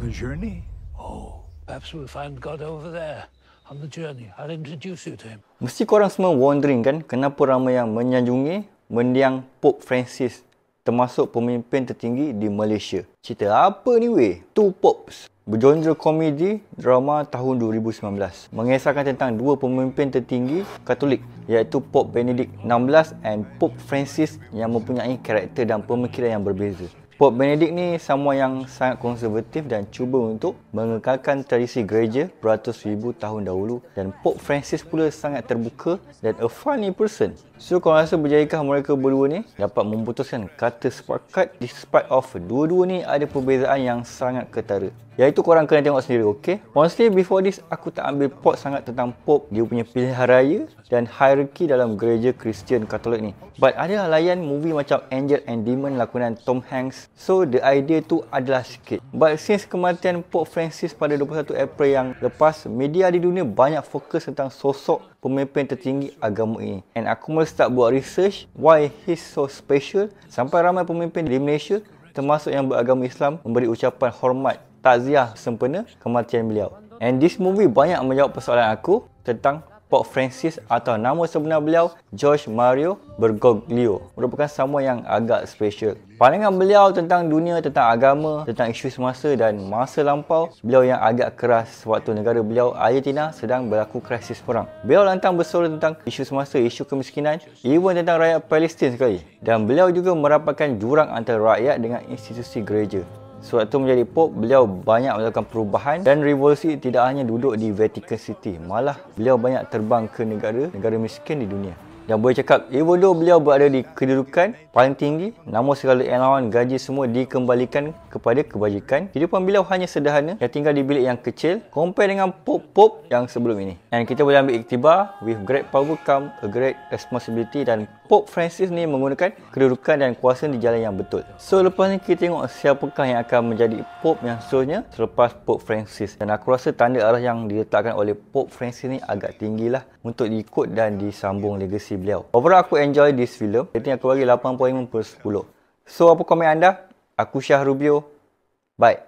the journey? Oh, perhaps we'll find God over there on the journey. I'll introduce you to him. Mesti korang semua wondering kan, kenapa ramai yang menyanjungi mendiang Pope Francis, termasuk pemimpin tertinggi di Malaysia. Cerita apa ni weh? Two Popes. Bergenre komedi drama tahun 2019. Mengisahkan tentang dua pemimpin tertinggi Katolik, iaitu Pope Benedict XVI dan Pope Francis yang mempunyai karakter dan pemikiran yang berbeza. Pope Benedict ni someone yang sangat konservatif dan cuba untuk mengekalkan tradisi gereja beratus ribu tahun dahulu, dan Pope Francis pula sangat terbuka dan a funny person. So korang rasa berjayakah mereka berdua ni dapat memutuskan kata sepakat despite of dua-dua ni ada perbezaan yang sangat ketara? Iaitu korang kena tengok sendiri, okay? Honestly, before this, aku tak ambil pot sangat tentang Pope, dia punya pilihan raya dan hierarki dalam gereja Kristian Katolik ni. But ada layan movie macam Angel and Demon lakonan Tom Hanks, so the idea tu adalah sikit. But since kematian Pope Francis pada 21 April yang lepas, media di dunia banyak fokus tentang sosok pemimpin tertinggi agama ini. And aku mula start buat research why he's so special, sampai ramai pemimpin di Malaysia termasuk yang beragama Islam memberi ucapan hormat takziah sempena kematian beliau. And this movie banyak menjawab persoalan aku tentang Pope Francis atau nama sebenar beliau George Mario Bergoglio, merupakan someone yang agak special. Pandangan beliau tentang dunia, tentang agama, tentang isu semasa dan masa lampau beliau yang agak keras sewaktu negara beliau Argentina sedang berlaku krisis perang. Beliau lantang bersuara tentang isu semasa, isu kemiskinan, even tentang rakyat Palestin sekali. Dan beliau juga merapatkan jurang antara rakyat dengan institusi gereja. Sewaktu menjadi Pope, beliau banyak melakukan perubahan dan revolusi, tidak hanya duduk di Vatican City, malah beliau banyak terbang ke negara miskin di dunia. Dan boleh cakap, even though beliau berada di kedudukan paling tinggi, namun segala allowance, gaji semua dikembalikan kepada kebajikan. Kehidupan beliau hanya sederhana dan tinggal di bilik yang kecil, compare dengan Pope yang sebelum ini. Dan kita boleh ambil iktibar, with great power come a great responsibility, dan Pope Francis ni menggunakan kedudukan dan kuasa di jalan yang betul. So lepas ni kita tengok siapakah yang akan menjadi Pope yang seterusnya selepas Pope Francis. Dan aku rasa tanda arah yang diletakkan oleh Pope Francis ni agak tinggilah untuk diikut dan disambung legasi beliau. Overall aku enjoy this film. Rating aku bagi 8.5/10. So apa komen anda? Aku Syah Rubio. Bye.